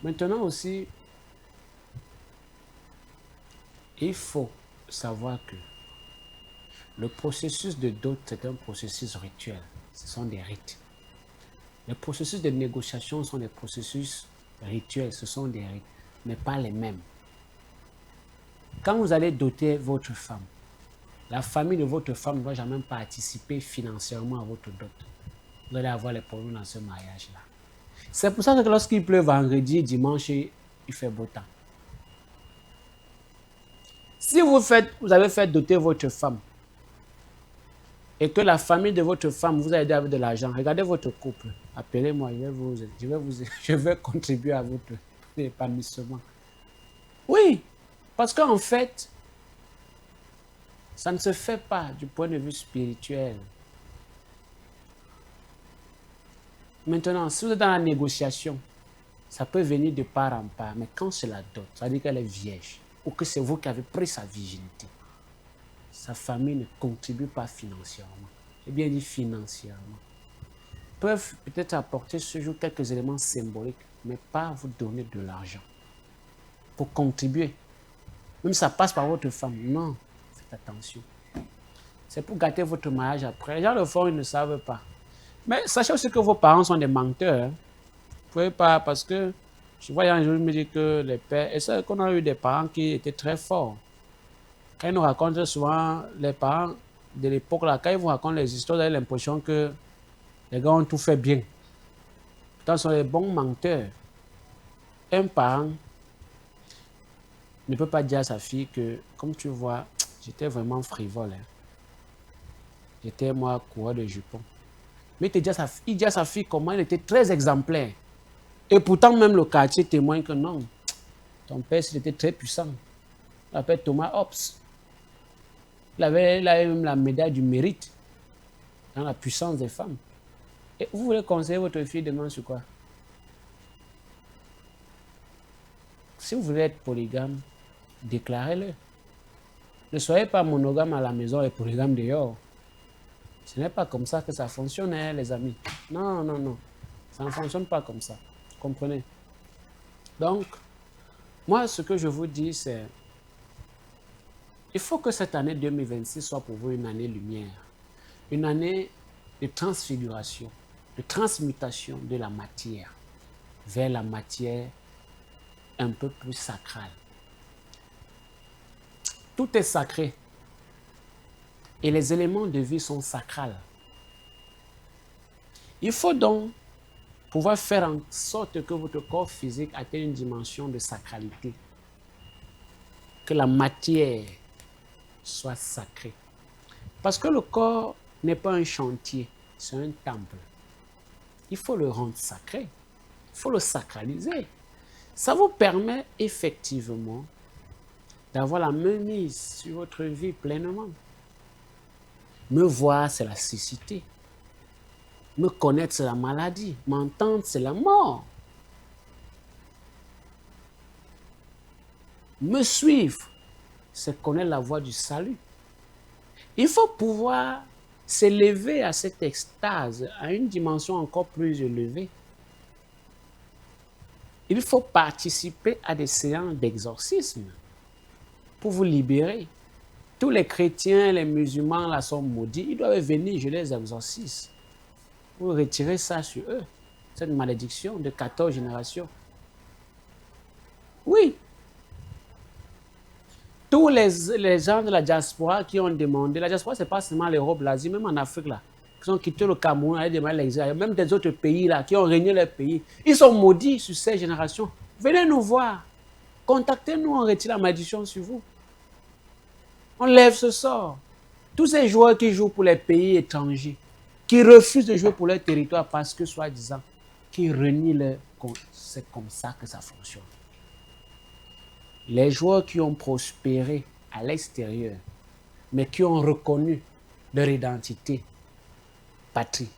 Maintenant aussi, il faut savoir que le processus de dot, c'est un processus rituel. Ce sont des rites. Les processus de négociation sont des processus rituels, ce sont des rites, mais pas les mêmes. Quand vous allez doter votre femme, la famille de votre femme ne va jamais participer financièrement à votre dot. Vous allez avoir les problèmes dans ce mariage-là. C'est pour ça que lorsqu'il pleut vendredi et dimanche, il fait beau temps. Si vous avez fait doter votre femme et que la famille de votre femme vous a aidé avec de l'argent, regardez votre couple. Appelez-moi, je vais contribuer à votre épanouissement. Oui, parce qu'en fait, ça ne se fait pas du point de vue spirituel. Maintenant, si vous êtes dans la négociation, ça peut venir de part en part, mais quand c'est la dot, ça veut dire qu'elle est vierge, ou que c'est vous qui avez pris sa virginité, sa famille ne contribue pas financièrement. J'ai bien dit financièrement. Ils peuvent peut-être apporter ce jour quelques éléments symboliques, mais pas vous donner de l'argent pour contribuer. Même si ça passe par votre femme, non, faites attention. C'est pour gâter votre mariage après. Les gens le font, ils ne savent pas. Mais sachez aussi que vos parents sont des menteurs. Vous ne pouvez pas, parce que je vois un jour, me dit que les pères, et c'est qu'on a eu des parents qui étaient très forts. Quand ils nous racontent souvent, les parents de l'époque, là, quand ils vous racontent les histoires, vous avez l'impression que les gars ont tout fait bien. Pourtant, ce sont des bons menteurs. Un parent ne peut pas dire à sa fille que, comme tu vois, j'étais vraiment frivole. Hein. J'étais, moi, coureur de jupons. Mais il dit à sa fille comment il était très exemplaire. Et pourtant, même le quartier témoigne que non, ton père, il était très puissant. Il s'appelle Thomas Hobbes. Il avait même la médaille du mérite dans la puissance des femmes. Et vous voulez conseiller votre fille demain sur quoi? Si vous voulez être polygame, déclarez-le. Ne soyez pas monogame à la maison et polygame dehors. Ce n'est pas comme ça que ça fonctionne, hein, les amis. Non, non, non. Ça ne fonctionne pas comme ça. Comprenez? Donc, moi, ce que je vous dis, c'est il faut que cette année 2026 soit pour vous une année lumière. Une année de transfiguration, de transmutation de la matière vers la matière un peu plus sacrale. Tout est sacré. Et les éléments de vie sont sacrales. Il faut donc pouvoir faire en sorte que votre corps physique atteigne une dimension de sacralité. Que la matière soit sacrée. Parce que le corps n'est pas un chantier, c'est un temple. Il faut le rendre sacré. Il faut le sacraliser. Ça vous permet effectivement d'avoir la mainmise sur votre vie pleinement. Me voir, c'est la cécité. Me connaître, c'est la maladie. M'entendre, c'est la mort. Me suivre, c'est connaître la voie du salut. Il faut pouvoir s'élever à cette extase, à une dimension encore plus élevée. Il faut participer à des séances d'exorcisme pour vous libérer. Tous les chrétiens, les musulmans là sont maudits. Ils doivent venir, je les exorcise. Pour retirer ça sur eux. Cette malédiction de 14 générations. Oui. Tous les gens de la diaspora qui ont demandé, la diaspora, ce n'est pas seulement l'Europe, l'Asie, même en Afrique, là, qui ont quitté le Cameroun, allaient demander l'exil, même des autres pays là, qui ont régné leur pays, ils sont maudits sur ces générations. Venez nous voir. Contactez-nous, on retire la malédiction sur vous. On lève ce sort. Tous ces joueurs qui jouent pour les pays étrangers, qui refusent de jouer pour leur territoire parce que, soi-disant, qui renient leur... C'est comme ça que ça fonctionne. Les joueurs qui ont prospéré à l'extérieur, mais qui ont reconnu leur identité, patrie,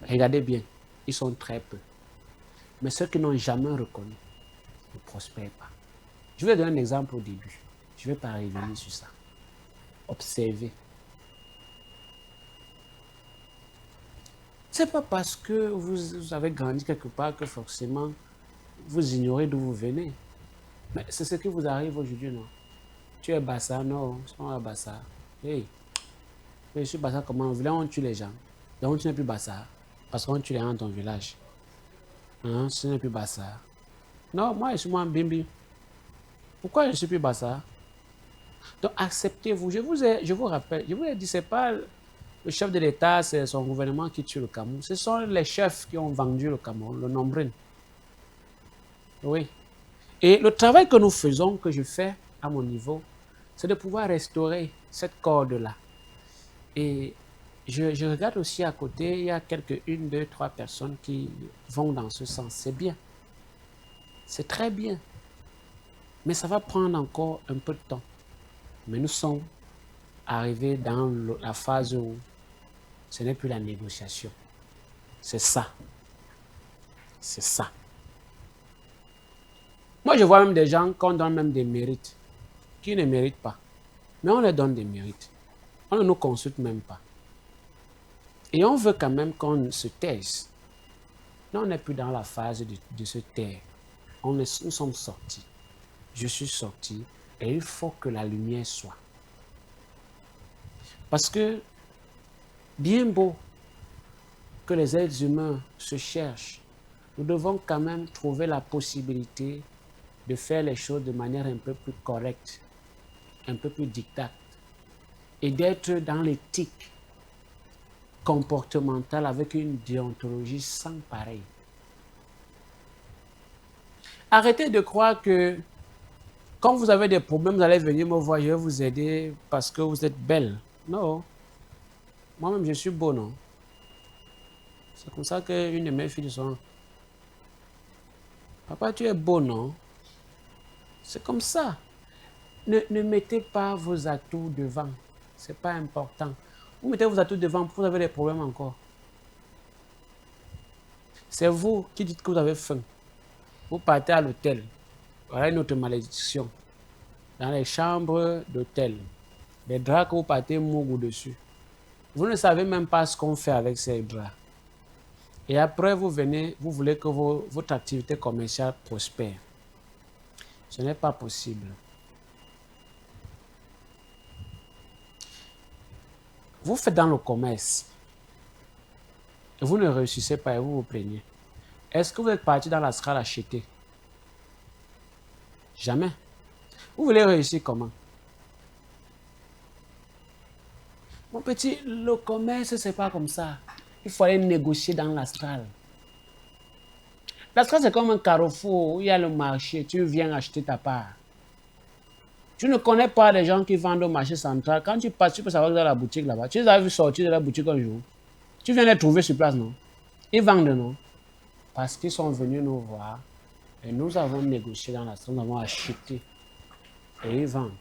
regardez bien, ils sont très peu. Mais ceux qui n'ont jamais reconnu ne prospèrent pas. Je vais donner un exemple au début. Je ne vais pas revenir sur ça. Observez. Ce n'est pas parce que vous avez grandi quelque part que forcément vous ignorez d'où vous venez. Mais c'est ce qui vous arrive aujourd'hui, non? Tu es Bassa, non, ils sont à Bassa. Hey, je suis Bassa comment? Au village, on tue les gens. Donc tu n'es plus Bassa. Parce qu'on tue les gens dans ton village. Hein, tu n'es plus Bassa. Non, moi, je suis moi Bimbi. Pourquoi je ne suis plus Bassa? Donc acceptez-vous. Je vous rappelle, je vous ai dit, c'est pas le chef de l'État, c'est son gouvernement qui tue le Cameroun. Ce sont les chefs qui ont vendu le Cameroun, le nombril. Oui. Et le travail que nous faisons, que je fais à mon niveau, c'est de pouvoir restaurer cette corde-là. Et je regarde aussi à côté, il y a une, deux, trois personnes qui vont dans ce sens. C'est bien. C'est très bien. Mais ça va prendre encore un peu de temps. Mais nous sommes arrivés dans la phase où ce n'est plus la négociation. C'est ça. C'est ça. Moi, je vois même des gens qu'on donne même des mérites, qui ne méritent pas. Mais on leur donne des mérites. On ne nous consulte même pas. Et on veut quand même qu'on se taise. Nous, on n'est plus dans la phase de se taire. Nous sommes sortis. Je suis sorti et il faut que la lumière soit. Parce que, bien beau que les êtres humains se cherchent, nous devons quand même trouver la possibilité de faire les choses de manière un peu plus correcte, un peu plus dictate, et d'être dans l'éthique comportementale avec une déontologie sans pareil. Arrêtez de croire que quand vous avez des problèmes, vous allez venir me voir, je vais vous aider parce que vous êtes belle. Non. Moi-même, je suis beau, non? C'est comme ça qu'une de mes filles dit, papa, tu es beau, non? C'est comme ça. Ne mettez pas vos atouts devant. Ce n'est pas important. Vous mettez vos atouts devant, vous avez des problèmes encore. C'est vous qui dites que vous avez faim. Vous partez à l'hôtel. Voilà une autre malédiction. Dans les chambres d'hôtel. Les draps que vous partez mougou dessus. Vous ne savez même pas ce qu'on fait avec ces draps. Et après, vous venez, vous voulez que votre activité commerciale prospère. Ce n'est pas possible. Vous faites dans le commerce. Et vous ne réussissez pas et vous vous plaignez. Est-ce que vous êtes parti dans la salle acheter? Jamais. Vous voulez réussir comment? Mon petit, le commerce, c'est pas comme ça. Il faut aller négocier dans l'astral. L'astral, c'est comme un carrefour où il y a le marché. Tu viens acheter ta part. Tu ne connais pas les gens qui vendent au marché central. Quand tu passes, tu peux savoir que dans la boutique là-bas. Tu les as vus sortir de la boutique un jour. Tu viens les trouver sur place, non? Ils vendent, non? Parce qu'ils sont venus nous voir. Et nous avons négocié dans l'astral. Nous avons acheté. Et ils vendent.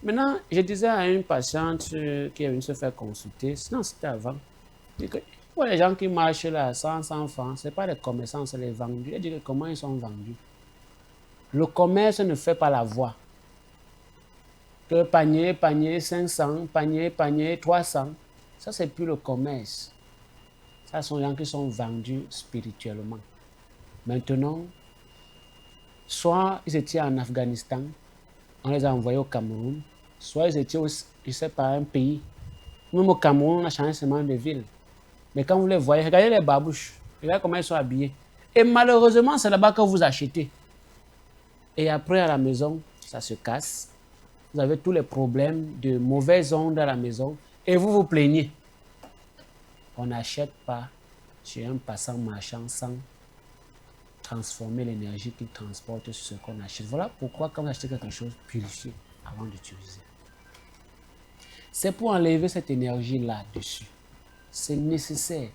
Maintenant, je disais à une patiente qui est venue se faire consulter, sinon c'était avant, pour les gens qui marchent là, 100 francs, ce n'est pas les commerçants, c'est les vendus. Elle dit comment ils sont vendus. Le commerce ne fait pas la voie. Que panier, 500, panier, 300, ça c'est plus le commerce. Ça sont les gens qui sont vendus spirituellement. Maintenant, soit ils étaient en Afghanistan, on les a envoyés au Cameroun, soit ils étaient, je ne sais pas, un pays. Même au Cameroun, on a changé seulement de ville. Mais quand vous les voyez, regardez les babouches, regardez comment ils sont habillés. Et malheureusement, c'est là-bas que vous achetez. Et après, à la maison, ça se casse. Vous avez tous les problèmes de mauvaises ondes à la maison et vous vous plaignez. On n'achète pas chez un passant marchand sans transformer l'énergie qu'il transporte sur ce qu'on achète. Voilà pourquoi quand vous achetez quelque chose, purifiez avant d'utiliser. C'est pour enlever cette énergie là-dessus. C'est nécessaire.